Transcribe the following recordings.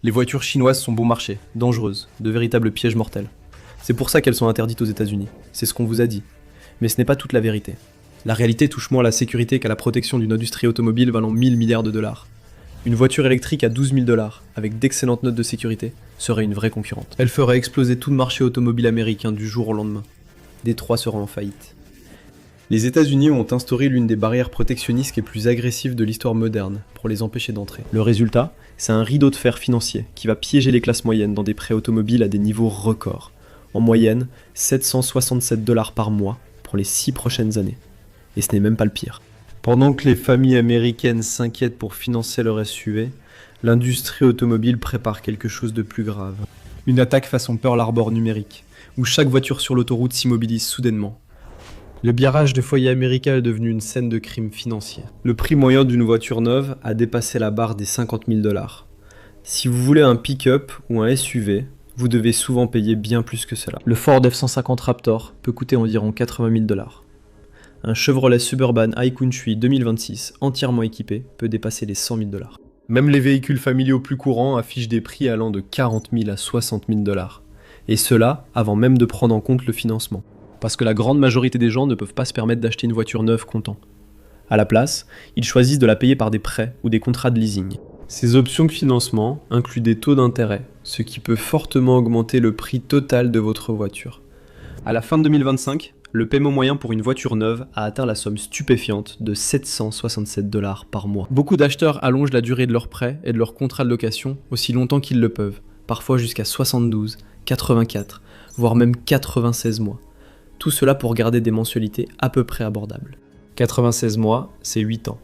Les voitures chinoises sont bon marché, dangereuses, de véritables pièges mortels. C'est pour ça qu'elles sont interdites aux États-Unis. C'est ce qu'on vous a dit. Mais ce n'est pas toute la vérité. La réalité touche moins à la sécurité qu'à la protection d'une industrie automobile valant 1000 milliards de dollars. Une voiture électrique à 12 000 dollars, avec d'excellentes notes de sécurité, serait une vraie concurrente. Elle ferait exploser tout le marché automobile américain du jour au lendemain. Détroit sera en faillite. Les États-Unis ont instauré l'une des barrières protectionnistes les plus agressives de l'histoire moderne, pour les empêcher d'entrer. Le résultat, c'est un rideau de fer financier qui va piéger les classes moyennes dans des prêts automobiles à des niveaux records. En moyenne, 767 dollars par mois pour les 6 prochaines années. Et ce n'est même pas le pire. Pendant que les familles américaines s'inquiètent pour financer leur SUV, l'industrie automobile prépare quelque chose de plus grave. Une attaque façon Pearl Harbor numérique, où chaque voiture sur l'autoroute s'immobilise soudainement. Le birage de foyer américain est devenu une scène de crime financier. Le prix moyen d'une voiture neuve a dépassé la barre des 50 000 dollars. Si vous voulez un pick-up ou un SUV, vous devez souvent payer bien plus que cela. Le Ford F-150 Raptor peut coûter environ 80 000 dollars. Un Chevrolet Suburban High Country 2026 entièrement équipé peut dépasser les 100 000 dollars. Même les véhicules familiaux plus courants affichent des prix allant de 40 000 à 60 000 dollars. Et cela avant même de prendre en compte le financement. Parce que la grande majorité des gens ne peuvent pas se permettre d'acheter une voiture neuve comptant. À la place, ils choisissent de la payer par des prêts ou des contrats de leasing. Ces options de financement incluent des taux d'intérêt, ce qui peut fortement augmenter le prix total de votre voiture. À la fin de 2025, le paiement moyen pour une voiture neuve a atteint la somme stupéfiante de 767 dollars par mois. Beaucoup d'acheteurs allongent la durée de leur prêt et de leur contrat de location aussi longtemps qu'ils le peuvent, parfois jusqu'à 72, 84, voire même 96 mois. Tout cela pour garder des mensualités à peu près abordables. 96 mois, c'est 8 ans.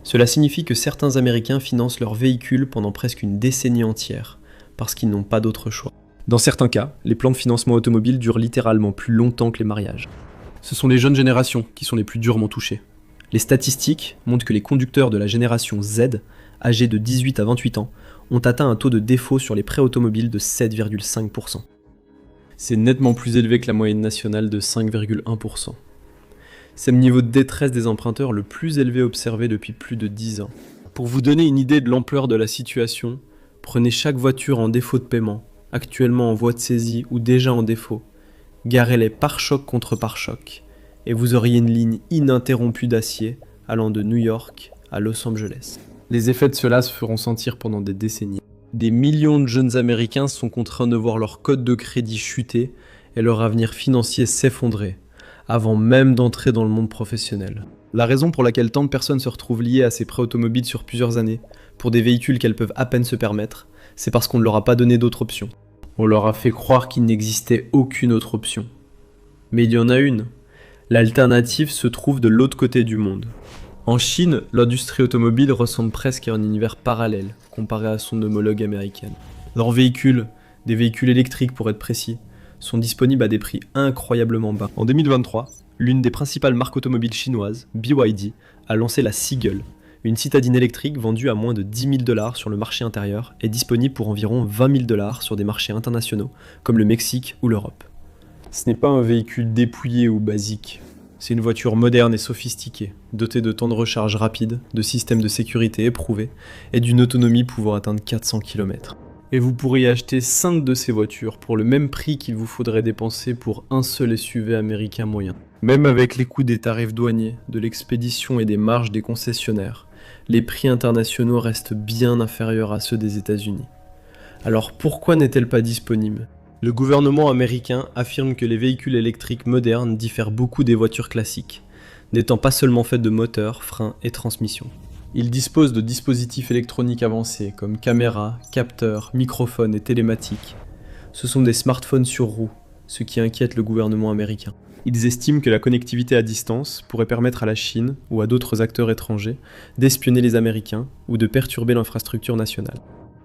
Cela signifie que certains Américains financent leur véhicule pendant presque une décennie entière, parce qu'ils n'ont pas d'autre choix. Dans certains cas, les plans de financement automobile durent littéralement plus longtemps que les mariages. Ce sont les jeunes générations qui sont les plus durement touchées. Les statistiques montrent que les conducteurs de la génération Z, âgés de 18 à 28 ans, ont atteint un taux de défaut sur les prêts automobiles de 7,5%. C'est nettement plus élevé que la moyenne nationale de 5,1%. C'est le niveau de détresse des emprunteurs le plus élevé observé depuis plus de 10 ans. Pour vous donner une idée de l'ampleur de la situation, prenez chaque voiture en défaut de paiement, actuellement en voie de saisie ou déjà en défaut, garez-les pare-choc contre pare-choc, et vous auriez une ligne ininterrompue d'acier allant de New York à Los Angeles. Les effets de cela se feront sentir pendant des décennies. Des millions de jeunes Américains sont contraints de voir leur code de crédit chuter et leur avenir financier s'effondrer, avant même d'entrer dans le monde professionnel. La raison pour laquelle tant de personnes se retrouvent liées à ces prêts automobiles sur plusieurs années, pour des véhicules qu'elles peuvent à peine se permettre, c'est parce qu'on ne leur a pas donné d'autre option. On leur a fait croire qu'il n'existait aucune autre option. Mais il y en a une. L'alternative se trouve de l'autre côté du monde. En Chine, l'industrie automobile ressemble presque à un univers parallèle, comparé à son homologue américaine. Leurs véhicules, des véhicules électriques pour être précis, sont disponibles à des prix incroyablement bas. En 2023, l'une des principales marques automobiles chinoises, BYD, a lancé la Seagull, une citadine électrique vendue à moins de 10 000 dollars sur le marché intérieur et disponible pour environ 20 000 dollars sur des marchés internationaux, comme le Mexique ou l'Europe. Ce n'est pas un véhicule dépouillé ou basique. C'est une voiture moderne et sophistiquée, dotée de temps de recharge rapide, de systèmes de sécurité éprouvés et d'une autonomie pouvant atteindre 400 km. Et vous pourriez acheter 5 de ces voitures pour le même prix qu'il vous faudrait dépenser pour un seul SUV américain moyen. Même avec les coûts des tarifs douaniers, de l'expédition et des marges des concessionnaires, les prix internationaux restent bien inférieurs à ceux des États-Unis. Alors pourquoi n'est-elle pas disponible ? Le gouvernement américain affirme que les véhicules électriques modernes diffèrent beaucoup des voitures classiques, n'étant pas seulement faits de moteurs, freins et transmissions. Ils disposent de dispositifs électroniques avancés comme caméras, capteurs, microphones et télématiques. Ce sont des smartphones sur roues, ce qui inquiète le gouvernement américain. Ils estiment que la connectivité à distance pourrait permettre à la Chine ou à d'autres acteurs étrangers d'espionner les Américains ou de perturber l'infrastructure nationale.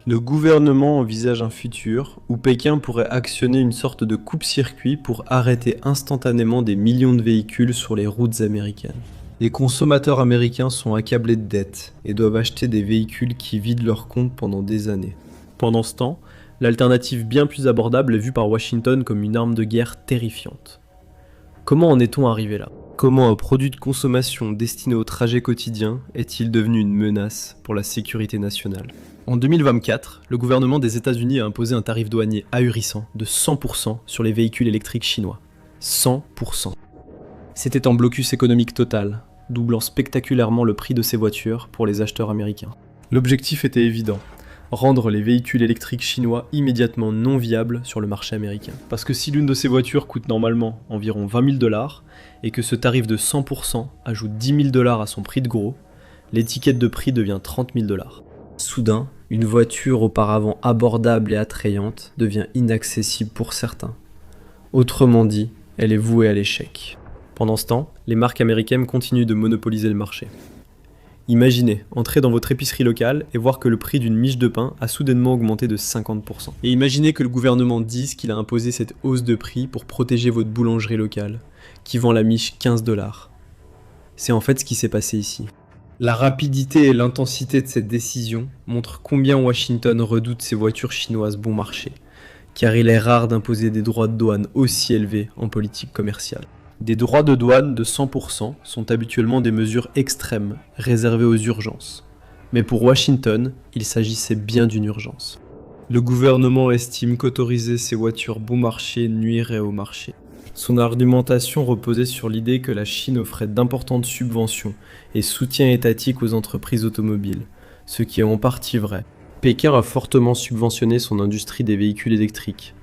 Le gouvernement envisage un futur où Pékin pourrait actionner une sorte de coupe-circuit pour arrêter instantanément des millions de véhicules sur les routes américaines. Les consommateurs américains sont accablés de dettes et doivent acheter des véhicules qui vident leur compte pendant des années. Pendant ce temps, l'alternative bien plus abordable est vue par Washington comme une arme de guerre terrifiante. Comment en est-on arrivé là ? Comment un produit de consommation destiné au trajet quotidien est-il devenu une menace pour la sécurité nationale? En 2024, le gouvernement des États-Unis a imposé un tarif douanier ahurissant de 100% sur les véhicules électriques chinois. 100%. C'était en blocus économique total, doublant spectaculairement le prix de ces voitures pour les acheteurs américains. L'objectif était évident, rendre les véhicules électriques chinois immédiatement non viables sur le marché américain. Parce que si l'une de ces voitures coûte normalement environ 20 000 $, et que ce tarif de 100% ajoute 10 000 $ à son prix de gros, l'étiquette de prix devient 30 000 $. Soudain, une voiture auparavant abordable et attrayante devient inaccessible pour certains. Autrement dit, elle est vouée à l'échec. Pendant ce temps, les marques américaines continuent de monopoliser le marché. Imaginez, entrer dans votre épicerie locale et voir que le prix d'une miche de pain a soudainement augmenté de 50%. Et imaginez que le gouvernement dise qu'il a imposé cette hausse de prix pour protéger votre boulangerie locale, qui vend la miche 15 $. C'est en fait ce qui s'est passé ici. La rapidité et l'intensité de cette décision montrent combien Washington redoute ces voitures chinoises bon marché, car il est rare d'imposer des droits de douane aussi élevés en politique commerciale. Des droits de douane de 100% sont habituellement des mesures extrêmes, réservées aux urgences. Mais pour Washington, il s'agissait bien d'une urgence. Le gouvernement estime qu'autoriser ces voitures bon marché nuirait au marché. Son argumentation reposait sur l'idée que la Chine offrait d'importantes subventions et soutien étatique aux entreprises automobiles, ce qui est en partie vrai. Pékin a fortement subventionné son industrie des véhicules électriques,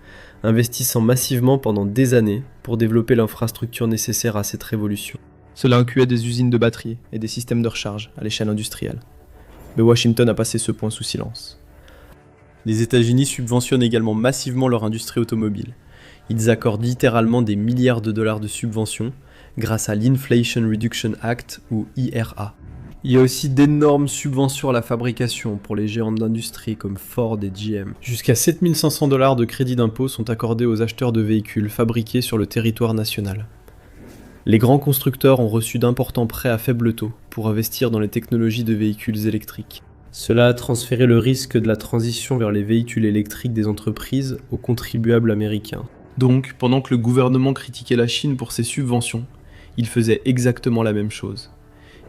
investissant massivement pendant des années pour développer l'infrastructure nécessaire à cette révolution. Cela incluait des usines de batteries et des systèmes de recharge à l'échelle industrielle. Mais Washington a passé ce point sous silence. Les États-Unis subventionnent également massivement leur industrie automobile. Ils accordent littéralement des milliards de dollars de subventions grâce à l'Inflation Reduction Act ou IRA. Il y a aussi d'énormes subventions à la fabrication pour les géants de l'industrie comme Ford et GM. Jusqu'à 7 500 $ de crédits d'impôt sont accordés aux acheteurs de véhicules fabriqués sur le territoire national. Les grands constructeurs ont reçu d'importants prêts à faible taux pour investir dans les technologies de véhicules électriques. Cela a transféré le risque de la transition vers les véhicules électriques des entreprises aux contribuables américains. Donc, pendant que le gouvernement critiquait la Chine pour ses subventions, il faisait exactement la même chose.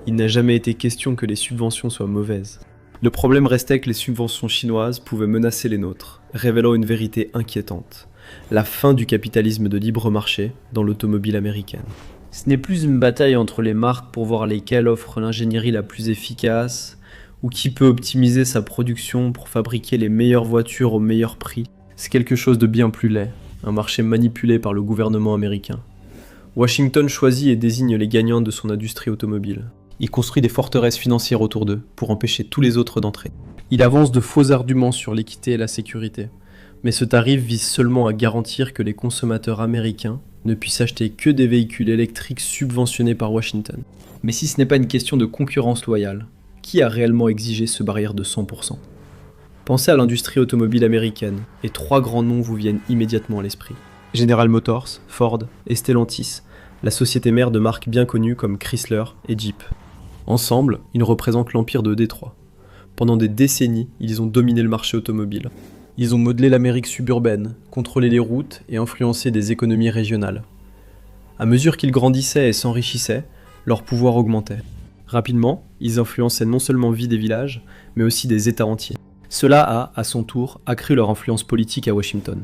Il n'a jamais été question que les subventions soient mauvaises. Le problème restait que les subventions chinoises pouvaient menacer les nôtres, révélant une vérité inquiétante. La fin du capitalisme de libre marché dans l'automobile américaine. Ce n'est plus une bataille entre les marques pour voir lesquelles offrent l'ingénierie la plus efficace, ou qui peut optimiser sa production pour fabriquer les meilleures voitures au meilleur prix. C'est quelque chose de bien plus laid, un marché manipulé par le gouvernement américain. Washington choisit et désigne les gagnants de son industrie automobile. Il construit des forteresses financières autour d'eux pour empêcher tous les autres d'entrer. Il avance de faux arguments sur l'équité et la sécurité. Mais ce tarif vise seulement à garantir que les consommateurs américains ne puissent acheter que des véhicules électriques subventionnés par Washington. Mais si ce n'est pas une question de concurrence loyale, qui a réellement exigé ce barrière de 100%? Pensez à l'industrie automobile américaine, et 3 grands noms vous viennent immédiatement à l'esprit. General Motors, Ford et Stellantis, la société mère de marques bien connues comme Chrysler et Jeep. Ensemble, ils représentent l'empire de Détroit. Pendant des décennies, ils ont dominé le marché automobile. Ils ont modelé l'Amérique suburbaine, contrôlé les routes et influencé des économies régionales. À mesure qu'ils grandissaient et s'enrichissaient, leur pouvoir augmentait. Rapidement, ils influençaient non seulement vie des villages, mais aussi des États entiers. Cela a, à son tour, accru leur influence politique à Washington.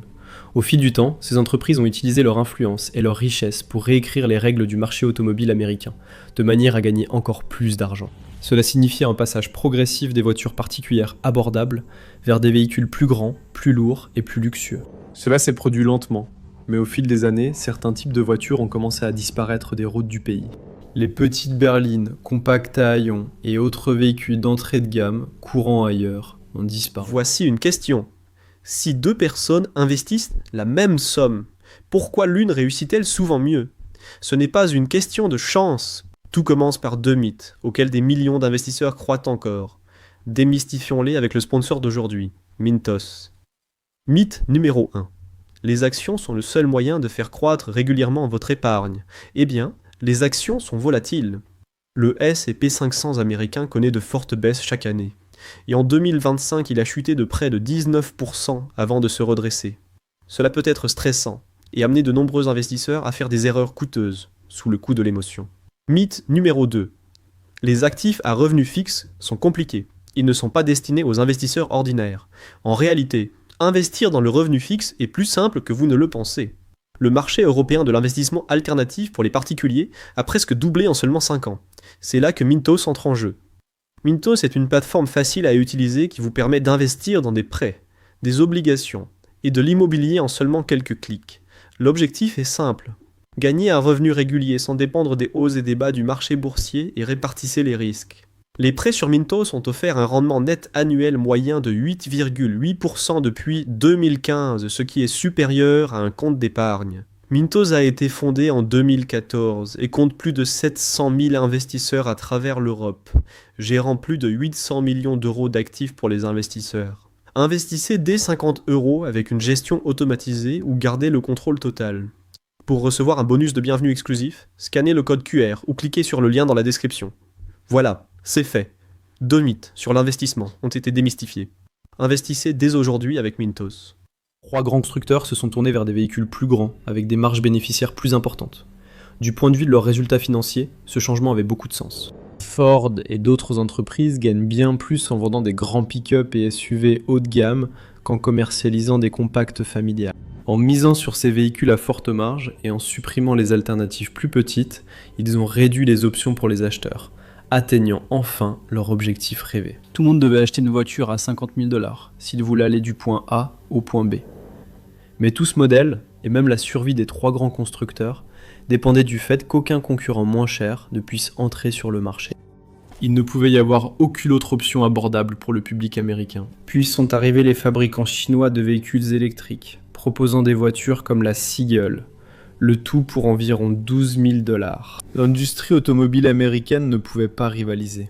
Au fil du temps, ces entreprises ont utilisé leur influence et leur richesse pour réécrire les règles du marché automobile américain, de manière à gagner encore plus d'argent. Cela signifiait un passage progressif des voitures particulières abordables vers des véhicules plus grands, plus lourds et plus luxueux. Cela s'est produit lentement, mais au fil des années, certains types de voitures ont commencé à disparaître des routes du pays. Les petites berlines, compactes à haillons et autres véhicules d'entrée de gamme, courant ailleurs, ont disparu. Voici une question. Si 2 personnes investissent la même somme, pourquoi l'une réussit-elle souvent mieux? Ce n'est pas une question de chance. Tout commence par 2 mythes, auxquels des millions d'investisseurs croient encore. Démystifions-les avec le sponsor d'aujourd'hui, Mintos. Mythe numéro 1. Les actions sont le seul moyen de faire croître régulièrement votre épargne. Eh bien, les actions sont volatiles. Le S&P 500 américain connaît de fortes baisses chaque année. Et en 2025, il a chuté de près de 19% avant de se redresser. Cela peut être stressant et amener de nombreux investisseurs à faire des erreurs coûteuses sous le coup de l'émotion. Mythe numéro 2. Les actifs à revenus fixes sont compliqués. Ils ne sont pas destinés aux investisseurs ordinaires. En réalité, investir dans le revenu fixe est plus simple que vous ne le pensez. Le marché européen de l'investissement alternatif pour les particuliers a presque doublé en seulement 5 ans. C'est là que Mintos entre en jeu. Mintos est une plateforme facile à utiliser qui vous permet d'investir dans des prêts, des obligations et de l'immobilier en seulement quelques clics. L'objectif est simple. Gagnez un revenu régulier sans dépendre des hauts et des bas du marché boursier et répartissez les risques. Les prêts sur Mintos ont offert un rendement net annuel moyen de 8,8% depuis 2015, ce qui est supérieur à un compte d'épargne. Mintos a été fondé en 2014 et compte plus de 700 000 investisseurs à travers l'Europe, gérant plus de 800 millions d'euros d'actifs pour les investisseurs. Investissez dès 50 € avec une gestion automatisée ou gardez le contrôle total. Pour recevoir un bonus de bienvenue exclusif, scannez le code QR ou cliquez sur le lien dans la description. Voilà, c'est fait. 2 mythes sur l'investissement ont été démystifiés. Investissez dès aujourd'hui avec Mintos. 3 grands constructeurs se sont tournés vers des véhicules plus grands, avec des marges bénéficiaires plus importantes. Du point de vue de leurs résultats financiers, ce changement avait beaucoup de sens. Ford et d'autres entreprises gagnent bien plus en vendant des grands pick-up et SUV haut de gamme qu'en commercialisant des compacts familiales. En misant sur ces véhicules à forte marge et en supprimant les alternatives plus petites, ils ont réduit les options pour les acheteurs, atteignant enfin leur objectif rêvé. Tout le monde devait acheter une voiture à 50 000 $ s'il voulait aller du point A au point B. Mais tout ce modèle, et même la survie des 3 grands constructeurs, dépendait du fait qu'aucun concurrent moins cher ne puisse entrer sur le marché. Il ne pouvait y avoir aucune autre option abordable pour le public américain. Puis sont arrivés les fabricants chinois de véhicules électriques, proposant des voitures comme la Seagull, le tout pour environ 12 000 $. L'industrie automobile américaine ne pouvait pas rivaliser.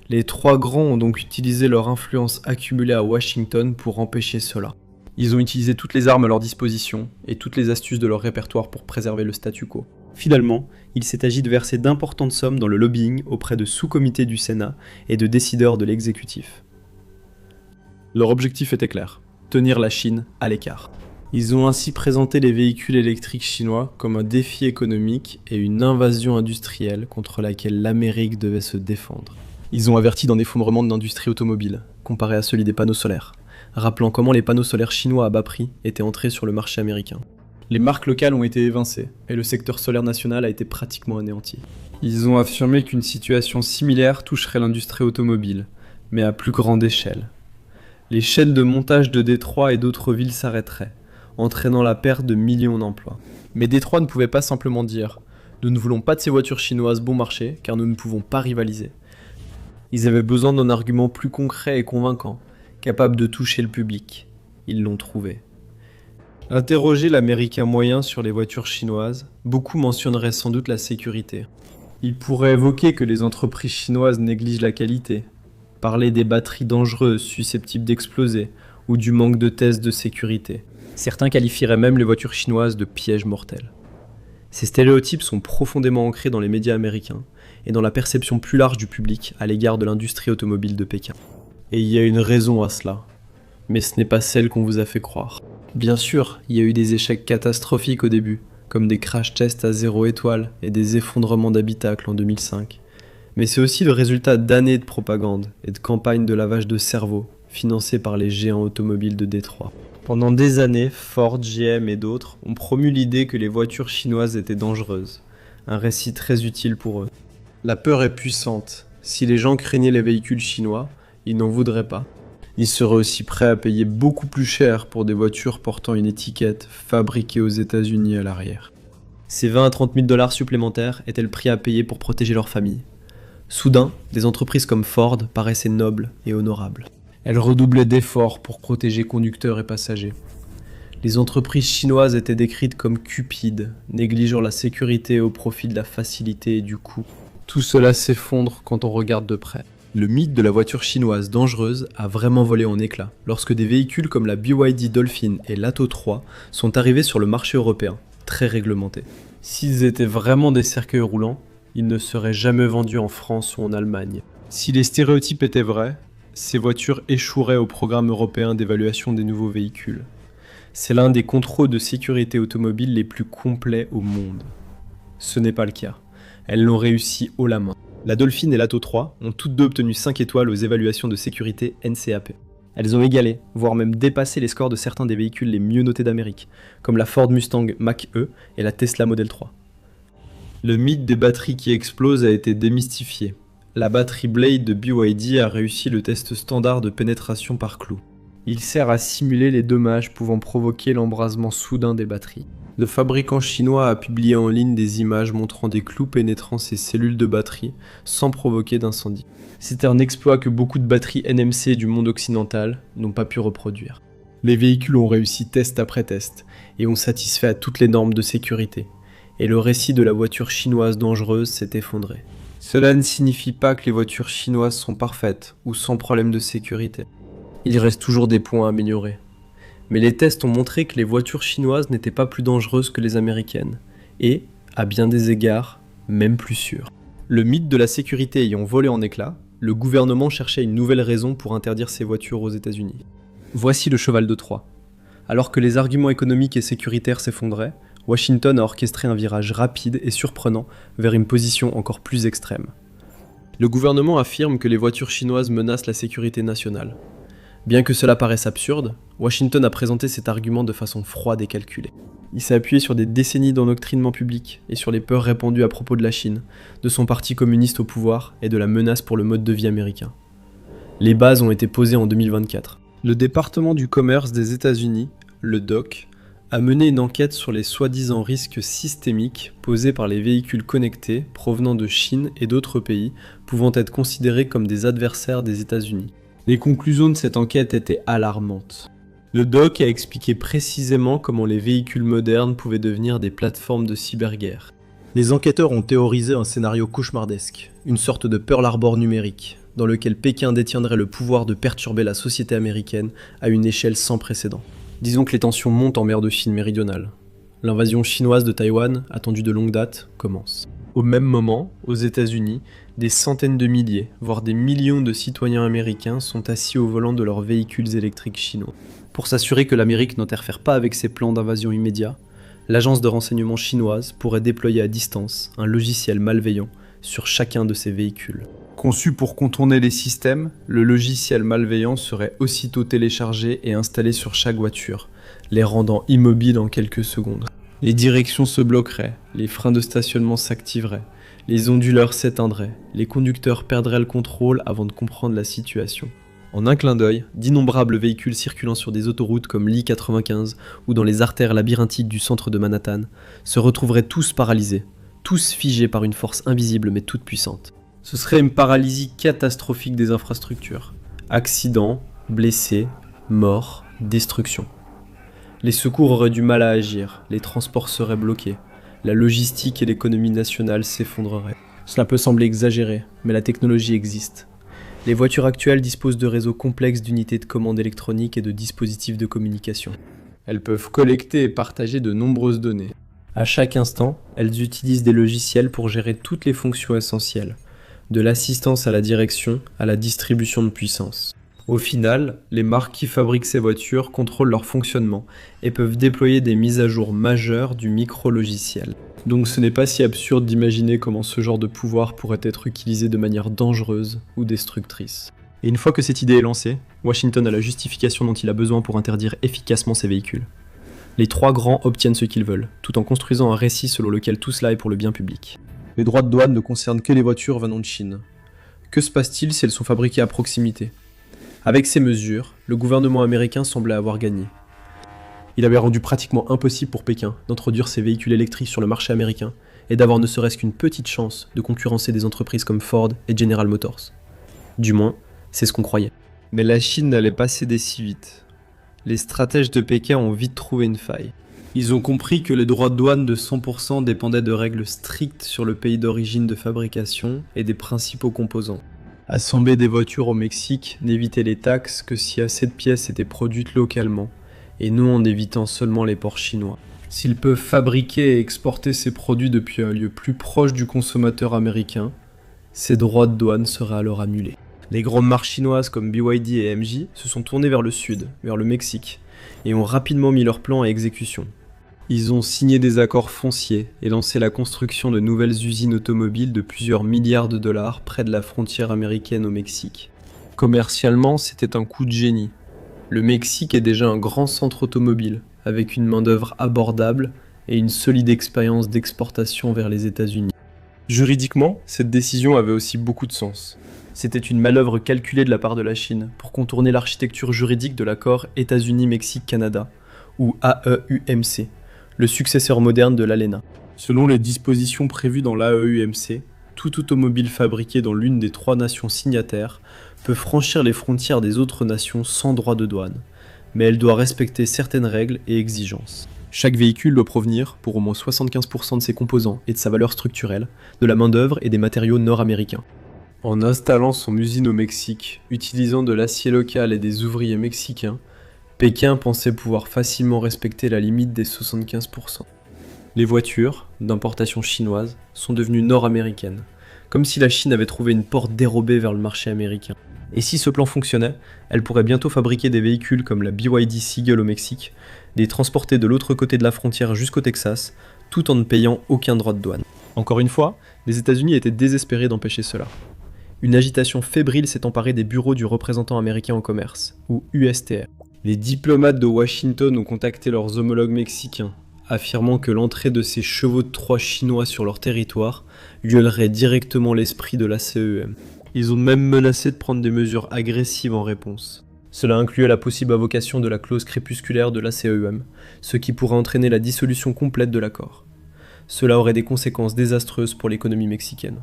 Les 3 grands ont donc utilisé leur influence accumulée à Washington pour empêcher cela. Ils ont utilisé toutes les armes à leur disposition et toutes les astuces de leur répertoire pour préserver le statu quo. Finalement, il s'est agi de verser d'importantes sommes dans le lobbying auprès de sous-comités du Sénat et de décideurs de l'exécutif. Leur objectif était clair, tenir la Chine à l'écart. Ils ont ainsi présenté les véhicules électriques chinois comme un défi économique et une invasion industrielle contre laquelle l'Amérique devait se défendre. Ils ont averti d'un effondrement de l'industrie automobile, comparé à celui des panneaux solaires, rappelant comment les panneaux solaires chinois à bas prix étaient entrés sur le marché américain. Les marques locales ont été évincées, et le secteur solaire national a été pratiquement anéanti. Ils ont affirmé qu'une situation similaire toucherait l'industrie automobile, mais à plus grande échelle. Les chaînes de montage de Détroit et d'autres villes s'arrêteraient, entraînant la perte de millions d'emplois. Mais Détroit ne pouvait pas simplement dire « Nous ne voulons pas de ces voitures chinoises bon marché, car nous ne pouvons pas rivaliser ». Ils avaient besoin d'un argument plus concret et convaincant, capable de toucher le public. Ils l'ont trouvé. Interroger l'Américain moyen sur les voitures chinoises, beaucoup mentionneraient sans doute la sécurité. Ils pourraient évoquer que les entreprises chinoises négligent la qualité, parler des batteries dangereuses susceptibles d'exploser, ou du manque de tests de sécurité. Certains qualifieraient même les voitures chinoises de pièges mortels. Ces stéréotypes sont profondément ancrés dans les médias américains et dans la perception plus large du public à l'égard de l'industrie automobile de Pékin. Et il y a une raison à cela, mais ce n'est pas celle qu'on vous a fait croire. Bien sûr, il y a eu des échecs catastrophiques au début, comme des crash tests à 0 étoile et des effondrements d'habitacles en 2005. Mais c'est aussi le résultat d'années de propagande et de campagnes de lavage de cerveau financées par les géants automobiles de Détroit. Pendant des années, Ford, GM et d'autres ont promu l'idée que les voitures chinoises étaient dangereuses, un récit très utile pour eux. La peur est puissante. Si les gens craignaient les véhicules chinois, ils n'en voudraient pas. Ils seraient aussi prêts à payer beaucoup plus cher pour des voitures portant une étiquette fabriquée aux États-Unis à l'arrière. Ces 20 à 30 000 $ supplémentaires étaient le prix à payer pour protéger leur famille. Soudain, des entreprises comme Ford paraissaient nobles et honorables. Elles redoublaient d'efforts pour protéger conducteurs et passagers. Les entreprises chinoises étaient décrites comme cupides, négligeant la sécurité au profit de la facilité et du coût. Tout cela s'effondre quand on regarde de près. Le mythe de la voiture chinoise dangereuse a vraiment volé en éclats lorsque des véhicules comme la BYD Dolphin et l'Atto 3 sont arrivés sur le marché européen, très réglementé. S'ils étaient vraiment des cercueils roulants, ils ne seraient jamais vendus en France ou en Allemagne. Si les stéréotypes étaient vrais, ces voitures échoueraient au programme européen d'évaluation des nouveaux véhicules. C'est l'un des contrôles de sécurité automobile les plus complets au monde. Ce n'est pas le cas. Elles l'ont réussi haut la main. La Dolphin et l'Atto 3 ont toutes deux obtenu 5 étoiles aux évaluations de sécurité NCAP. Elles ont égalé, voire même dépassé les scores de certains des véhicules les mieux notés d'Amérique, comme la Ford Mustang Mach-E et la Tesla Model 3. Le mythe des batteries qui explosent a été démystifié. La batterie Blade de BYD a réussi le test standard de pénétration par clou. Il sert à simuler les dommages pouvant provoquer l'embrasement soudain des batteries. Le fabricant chinois a publié en ligne des images montrant des clous pénétrant ses cellules de batterie sans provoquer d'incendie. C'est un exploit que beaucoup de batteries NMC du monde occidental n'ont pas pu reproduire. Les véhicules ont réussi test après test et ont satisfait à toutes les normes de sécurité. Et le récit de la voiture chinoise dangereuse s'est effondré. Cela ne signifie pas que les voitures chinoises sont parfaites ou sans problème de sécurité. Il reste toujours des points à améliorer. Mais les tests ont montré que les voitures chinoises n'étaient pas plus dangereuses que les américaines, et, à bien des égards, même plus sûres. Le mythe de la sécurité ayant volé en éclats, le gouvernement cherchait une nouvelle raison pour interdire ces voitures aux États-Unis. Voici le cheval de Troie. Alors que les arguments économiques et sécuritaires s'effondraient, Washington a orchestré un virage rapide et surprenant vers une position encore plus extrême. Le gouvernement affirme que les voitures chinoises menacent la sécurité nationale. Bien que cela paraisse absurde, Washington a présenté cet argument de façon froide et calculée. Il s'est appuyé sur des décennies d'endoctrinement public et sur les peurs répandues à propos de la Chine, de son parti communiste au pouvoir et de la menace pour le mode de vie américain. Les bases ont été posées en 2024. Le département du commerce des États-Unis, le DOC, a mené une enquête sur les soi-disant risques systémiques posés par les véhicules connectés provenant de Chine et d'autres pays pouvant être considérés comme des adversaires des États-Unis. Les conclusions de cette enquête étaient alarmantes. Le DOC a expliqué précisément comment les véhicules modernes pouvaient devenir des plateformes de cyberguerre. Les enquêteurs ont théorisé un scénario cauchemardesque, une sorte de Pearl Harbor numérique, dans lequel Pékin détiendrait le pouvoir de perturber la société américaine à une échelle sans précédent. Disons que les tensions montent en mer de Chine méridionale. L'invasion chinoise de Taïwan, attendue de longue date, commence. Au même moment, aux États-Unis, des centaines de milliers, voire des millions de citoyens américains sont assis au volant de leurs véhicules électriques chinois. Pour s'assurer que l'Amérique n'interfère pas avec ses plans d'invasion immédiats, l'agence de renseignement chinoise pourrait déployer à distance un logiciel malveillant sur chacun de ces véhicules. Conçu pour contourner les systèmes, le logiciel malveillant serait aussitôt téléchargé et installé sur chaque voiture, les rendant immobiles en quelques secondes. Les directions se bloqueraient, les freins de stationnement s'activeraient, les onduleurs s'éteindraient, les conducteurs perdraient le contrôle avant de comprendre la situation. En un clin d'œil, d'innombrables véhicules circulant sur des autoroutes comme l'I-95 ou dans les artères labyrinthiques du centre de Manhattan se retrouveraient tous paralysés, tous figés par une force invisible mais toute puissante. Ce serait une paralysie catastrophique des infrastructures. Accidents, blessés, morts, destruction. Les secours auraient du mal à agir, les transports seraient bloqués, la logistique et l'économie nationale s'effondreraient. Cela peut sembler exagéré, mais la technologie existe. Les voitures actuelles disposent de réseaux complexes d'unités de commande électroniques et de dispositifs de communication. Elles peuvent collecter et partager de nombreuses données. À chaque instant, elles utilisent des logiciels pour gérer toutes les fonctions essentielles, de l'assistance à la direction à la distribution de puissance. Au final, les marques qui fabriquent ces voitures contrôlent leur fonctionnement et peuvent déployer des mises à jour majeures du micro-logiciel. Donc ce n'est pas si absurde d'imaginer comment ce genre de pouvoir pourrait être utilisé de manière dangereuse ou destructrice. Et une fois que cette idée est lancée, Washington a la justification dont il a besoin pour interdire efficacement ces véhicules. Les trois grands obtiennent ce qu'ils veulent, tout en construisant un récit selon lequel tout cela est pour le bien public. Les droits de douane ne concernent que les voitures venant de Chine. Que se passe-t-il si elles sont fabriquées à proximité ? Avec ces mesures, le gouvernement américain semblait avoir gagné. Il avait rendu pratiquement impossible pour Pékin d'introduire ses véhicules électriques sur le marché américain et d'avoir ne serait-ce qu'une petite chance de concurrencer des entreprises comme Ford et General Motors. Du moins, c'est ce qu'on croyait. Mais la Chine n'allait pas céder si vite. Les stratèges de Pékin ont vite trouvé une faille. Ils ont compris que les droits de douane de 100% dépendaient de règles strictes sur le pays d'origine de fabrication et des principaux composants. Assembler des voitures au Mexique n'évitait les taxes que si assez de pièces étaient produites localement, et non en évitant seulement les ports chinois. S'ils peuvent fabriquer et exporter ces produits depuis un lieu plus proche du consommateur américain, ces droits de douane seraient alors annulés. Les grandes marques chinoises comme BYD et MG se sont tournées vers le sud, vers le Mexique, et ont rapidement mis leurs plans à exécution. Ils ont signé des accords fonciers et lancé la construction de nouvelles usines automobiles de plusieurs milliards de dollars près de la frontière américaine au Mexique. Commercialement, c'était un coup de génie. Le Mexique est déjà un grand centre automobile, avec une main-d'œuvre abordable et une solide expérience d'exportation vers les États-Unis. Juridiquement, cette décision avait aussi beaucoup de sens. C'était une manœuvre calculée de la part de la Chine pour contourner l'architecture juridique de l'accord États-Unis-Mexique-Canada, ou AEUMC, le successeur moderne de l'ALENA. Selon les dispositions prévues dans l'AEUMC, tout automobile fabriqué dans l'une des 3 nations signataires peut franchir les frontières des autres nations sans droit de douane, mais elle doit respecter certaines règles et exigences. Chaque véhicule doit provenir, pour au moins 75% de ses composants et de sa valeur structurelle, de la main-d'œuvre et des matériaux nord-américains. En installant son usine au Mexique, utilisant de l'acier local et des ouvriers mexicains, Pékin pensait pouvoir facilement respecter la limite des 75%. Les voitures, d'importation chinoise, sont devenues nord-américaines, comme si la Chine avait trouvé une porte dérobée vers le marché américain. Et si ce plan fonctionnait, elle pourrait bientôt fabriquer des véhicules comme la BYD Seagull au Mexique, les transporter de l'autre côté de la frontière jusqu'au Texas, tout en ne payant aucun droit de douane. Encore une fois, les États-Unis étaient désespérés d'empêcher cela. Une agitation fébrile s'est emparée des bureaux du représentant américain au commerce, ou USTR. Les diplomates de Washington ont contacté leurs homologues mexicains, affirmant que l'entrée de ces chevaux de Troie chinois sur leur territoire violerait directement l'esprit de la CEM. Ils ont même menacé de prendre des mesures agressives en réponse. Cela incluait la possible invocation de la clause crépusculaire de la CEM, ce qui pourrait entraîner la dissolution complète de l'accord. Cela aurait des conséquences désastreuses pour l'économie mexicaine.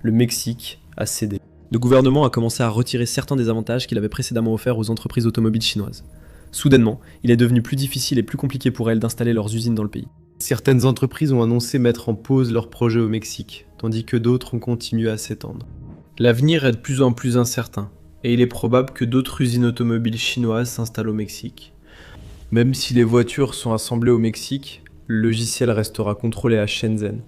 Le Mexique a cédé. Le gouvernement a commencé à retirer certains des avantages qu'il avait précédemment offerts aux entreprises automobiles chinoises. Soudainement, il est devenu plus difficile et plus compliqué pour elles d'installer leurs usines dans le pays. Certaines entreprises ont annoncé mettre en pause leurs projets au Mexique, tandis que d'autres ont continué à s'étendre. L'avenir est de plus en plus incertain, et il est probable que d'autres usines automobiles chinoises s'installent au Mexique. Même si les voitures sont assemblées au Mexique, le logiciel restera contrôlé à Shenzhen,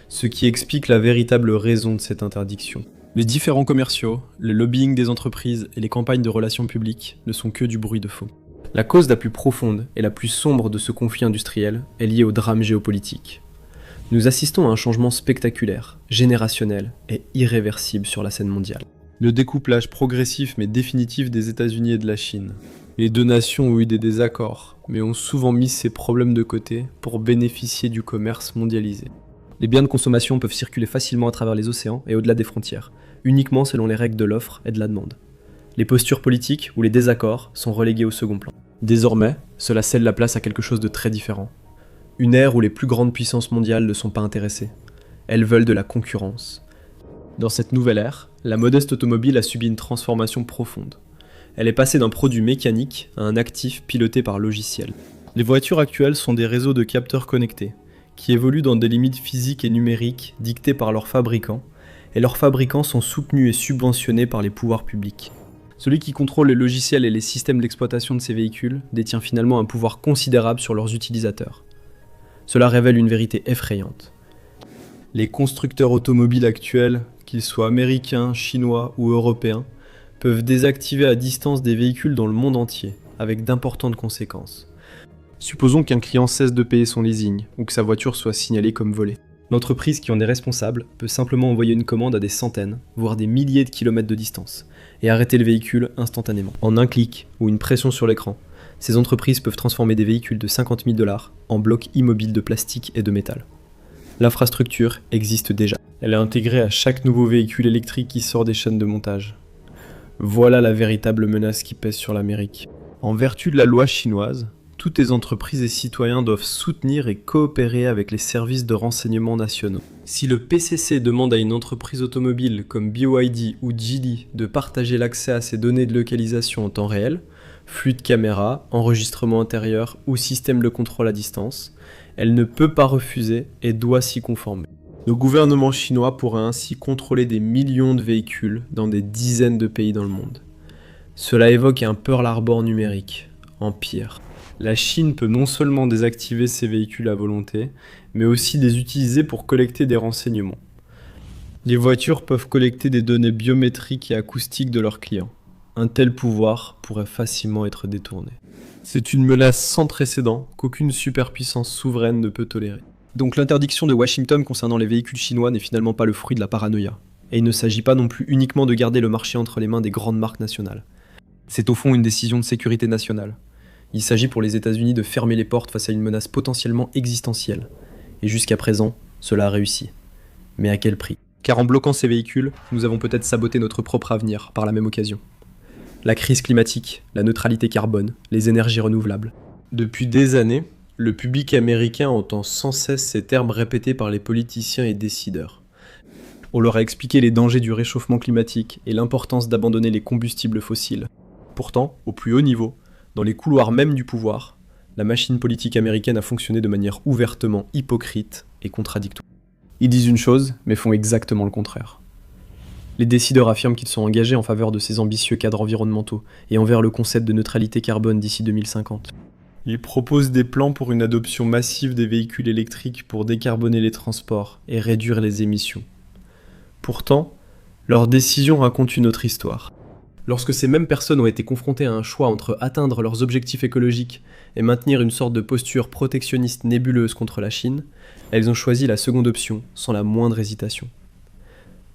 ce qui explique la véritable raison de cette interdiction. Les différents commerciaux, le lobbying des entreprises et les campagnes de relations publiques ne sont que du bruit de fond. La cause la plus profonde et la plus sombre de ce conflit industriel est liée au drame géopolitique. Nous assistons à un changement spectaculaire, générationnel et irréversible sur la scène mondiale. Le découplage progressif mais définitif des États-Unis et de la Chine. Les deux nations ont eu des désaccords, mais ont souvent mis ces problèmes de côté pour bénéficier du commerce mondialisé. Les biens de consommation peuvent circuler facilement à travers les océans et au-delà des frontières, uniquement selon les règles de l'offre et de la demande. Les postures politiques ou les désaccords sont relégués au second plan. Désormais, cela cède la place à quelque chose de très différent. Une ère où les plus grandes puissances mondiales ne sont pas intéressées. Elles veulent de la concurrence. Dans cette nouvelle ère, la modeste automobile a subi une transformation profonde. Elle est passée d'un produit mécanique à un actif piloté par logiciel. Les voitures actuelles sont des réseaux de capteurs connectés, qui évoluent dans des limites physiques et numériques dictées par leurs fabricants, et leurs fabricants sont soutenus et subventionnés par les pouvoirs publics. Celui qui contrôle les logiciels et les systèmes d'exploitation de ces véhicules détient finalement un pouvoir considérable sur leurs utilisateurs. Cela révèle une vérité effrayante. Les constructeurs automobiles actuels, qu'ils soient américains, chinois ou européens, peuvent désactiver à distance des véhicules dans le monde entier, avec d'importantes conséquences. Supposons qu'un client cesse de payer son leasing, ou que sa voiture soit signalée comme volée. L'entreprise qui en est responsable peut simplement envoyer une commande à des centaines, voire des milliers de kilomètres de distance, et arrêter le véhicule instantanément. En un clic, ou une pression sur l'écran, ces entreprises peuvent transformer des véhicules de 50 000 $ en blocs immobiles de plastique et de métal. L'infrastructure existe déjà. Elle est intégrée à chaque nouveau véhicule électrique qui sort des chaînes de montage. Voilà la véritable menace qui pèse sur l'Amérique. En vertu de la loi chinoise, toutes les entreprises et citoyens doivent soutenir et coopérer avec les services de renseignement nationaux. Si le PCC demande à une entreprise automobile comme BYD ou Geely de partager l'accès à ses données de localisation en temps réel, flux de caméras, enregistrement intérieur ou système de contrôle à distance, elle ne peut pas refuser et doit s'y conformer. Le gouvernement chinois pourrait ainsi contrôler des millions de véhicules dans des dizaines de pays dans le monde. Cela évoque un Pearl Harbor numérique, en pire. La Chine peut non seulement désactiver ces véhicules à volonté, mais aussi les utiliser pour collecter des renseignements. Les voitures peuvent collecter des données biométriques et acoustiques de leurs clients. Un tel pouvoir pourrait facilement être détourné. C'est une menace sans précédent qu'aucune superpuissance souveraine ne peut tolérer. Donc l'interdiction de Washington concernant les véhicules chinois n'est finalement pas le fruit de la paranoïa. Et il ne s'agit pas non plus uniquement de garder le marché entre les mains des grandes marques nationales. C'est au fond une décision de sécurité nationale. Il s'agit pour les États-Unis de fermer les portes face à une menace potentiellement existentielle. Et jusqu'à présent, cela a réussi. Mais à quel prix ? Car en bloquant ces véhicules, nous avons peut-être saboté notre propre avenir par la même occasion. La crise climatique, la neutralité carbone, les énergies renouvelables. Depuis des années, le public américain entend sans cesse ces termes répétés par les politiciens et décideurs. On leur a expliqué les dangers du réchauffement climatique et l'importance d'abandonner les combustibles fossiles. Pourtant, au plus haut niveau, dans les couloirs même du pouvoir, la machine politique américaine a fonctionné de manière ouvertement hypocrite et contradictoire. Ils disent une chose, mais font exactement le contraire. Les décideurs affirment qu'ils sont engagés en faveur de ces ambitieux cadres environnementaux et envers le concept de neutralité carbone d'ici 2050. Ils proposent des plans pour une adoption massive des véhicules électriques pour décarboner les transports et réduire les émissions. Pourtant, leurs décisions racontent une autre histoire. Lorsque ces mêmes personnes ont été confrontées à un choix entre atteindre leurs objectifs écologiques et maintenir une sorte de posture protectionniste nébuleuse contre la Chine, elles ont choisi la seconde option, sans la moindre hésitation.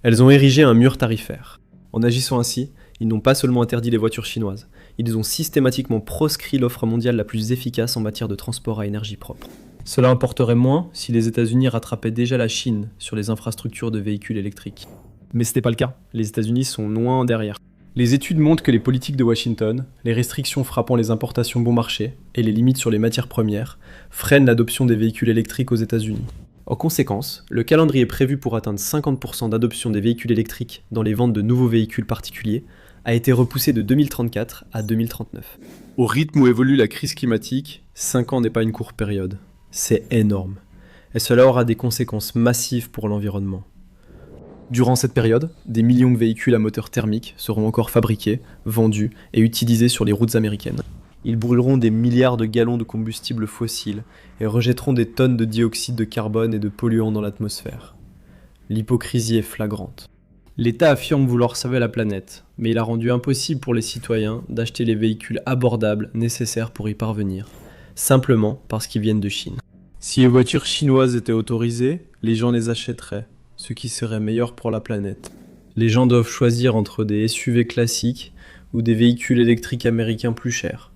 Elles ont érigé un mur tarifaire. En agissant ainsi, ils n'ont pas seulement interdit les voitures chinoises, ils ont systématiquement proscrit l'offre mondiale la plus efficace en matière de transport à énergie propre. Cela importerait moins si les États-Unis rattrapaient déjà la Chine sur les infrastructures de véhicules électriques. Mais ce n'est pas le cas, les États-Unis sont loin derrière. Les études montrent que les politiques de Washington, les restrictions frappant les importations bon marché et les limites sur les matières premières freinent l'adoption des véhicules électriques aux États-Unis. En conséquence, le calendrier prévu pour atteindre 50% d'adoption des véhicules électriques dans les ventes de nouveaux véhicules particuliers a été repoussé de 2034 à 2039. Au rythme où évolue la crise climatique, 5 ans n'est pas une courte période. C'est énorme. Et cela aura des conséquences massives pour l'environnement. Durant cette période, des millions de véhicules à moteur thermique seront encore fabriqués, vendus et utilisés sur les routes américaines. Ils brûleront des milliards de gallons de combustible fossile et rejetteront des tonnes de dioxyde de carbone et de polluants dans l'atmosphère. L'hypocrisie est flagrante. L'État affirme vouloir sauver la planète, mais il a rendu impossible pour les citoyens d'acheter les véhicules abordables nécessaires pour y parvenir, simplement parce qu'ils viennent de Chine. Si les voitures chinoises étaient autorisées, les gens les achèteraient, ce qui serait meilleur pour la planète. Les gens doivent choisir entre des SUV classiques ou des véhicules électriques américains plus chers.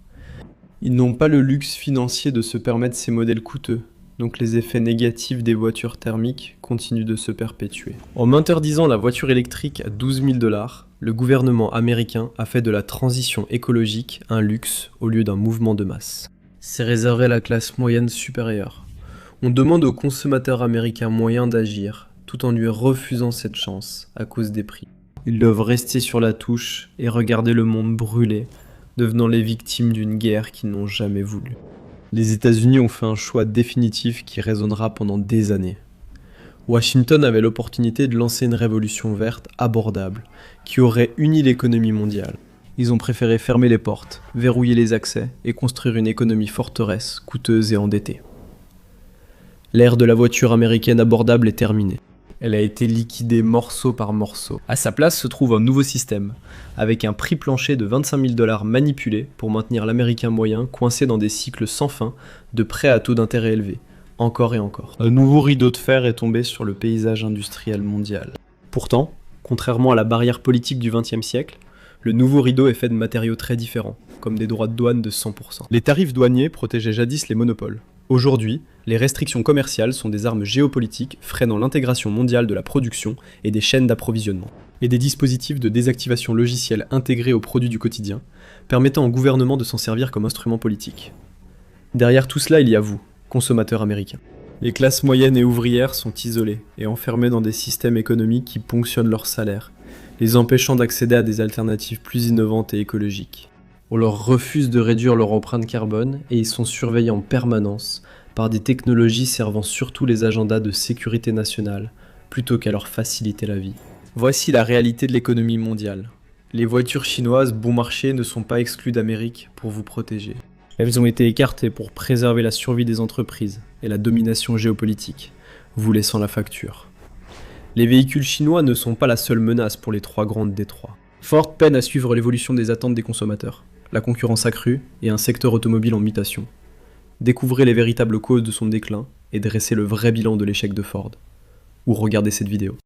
Ils n'ont pas le luxe financier de se permettre ces modèles coûteux, donc les effets négatifs des voitures thermiques continuent de se perpétuer. En interdisant la voiture électrique à 12 000 $, le gouvernement américain a fait de la transition écologique un luxe au lieu d'un mouvement de masse. C'est réservé à la classe moyenne supérieure. On demande aux consommateurs américains moyens d'agir, tout en lui refusant cette chance à cause des prix. Ils doivent rester sur la touche et regarder le monde brûler, devenant les victimes d'une guerre qu'ils n'ont jamais voulu. Les États-Unis ont fait un choix définitif qui résonnera pendant des années. Washington avait l'opportunité de lancer une révolution verte abordable, qui aurait uni l'économie mondiale. Ils ont préféré fermer les portes, verrouiller les accès et construire une économie forteresse, coûteuse et endettée. L'ère de la voiture américaine abordable est terminée. Elle a été liquidée morceau par morceau. À sa place se trouve un nouveau système, avec un prix plancher de 25 000 $ manipulé pour maintenir l'américain moyen coincé dans des cycles sans fin de prêts à taux d'intérêt élevés, encore et encore. Un nouveau rideau de fer est tombé sur le paysage industriel mondial. Pourtant, contrairement à la barrière politique du XXe siècle, le nouveau rideau est fait de matériaux très différents, comme des droits de douane de 100%. Les tarifs douaniers protégeaient jadis les monopoles. Aujourd'hui, les restrictions commerciales sont des armes géopolitiques freinant l'intégration mondiale de la production et des chaînes d'approvisionnement, et des dispositifs de désactivation logicielle intégrés aux produits du quotidien, permettant au gouvernement de s'en servir comme instrument politique. Derrière tout cela, il y a vous, consommateurs américains. Les classes moyennes et ouvrières sont isolées et enfermées dans des systèmes économiques qui ponctionnent leurs salaires, les empêchant d'accéder à des alternatives plus innovantes et écologiques. On leur refuse de réduire leur empreinte carbone et ils sont surveillés en permanence par des technologies servant surtout les agendas de sécurité nationale, plutôt qu'à leur faciliter la vie. Voici la réalité de l'économie mondiale. Les voitures chinoises bon marché ne sont pas exclues d'Amérique pour vous protéger. Elles ont été écartées pour préserver la survie des entreprises et la domination géopolitique, vous laissant la facture. Les véhicules chinois ne sont pas la seule menace pour les trois grandes détroits. Ford peine à suivre l'évolution des attentes des consommateurs, la concurrence accrue et un secteur automobile en mutation. Découvrez les véritables causes de son déclin et dressez le vrai bilan de l'échec de Ford. Ou regardez cette vidéo.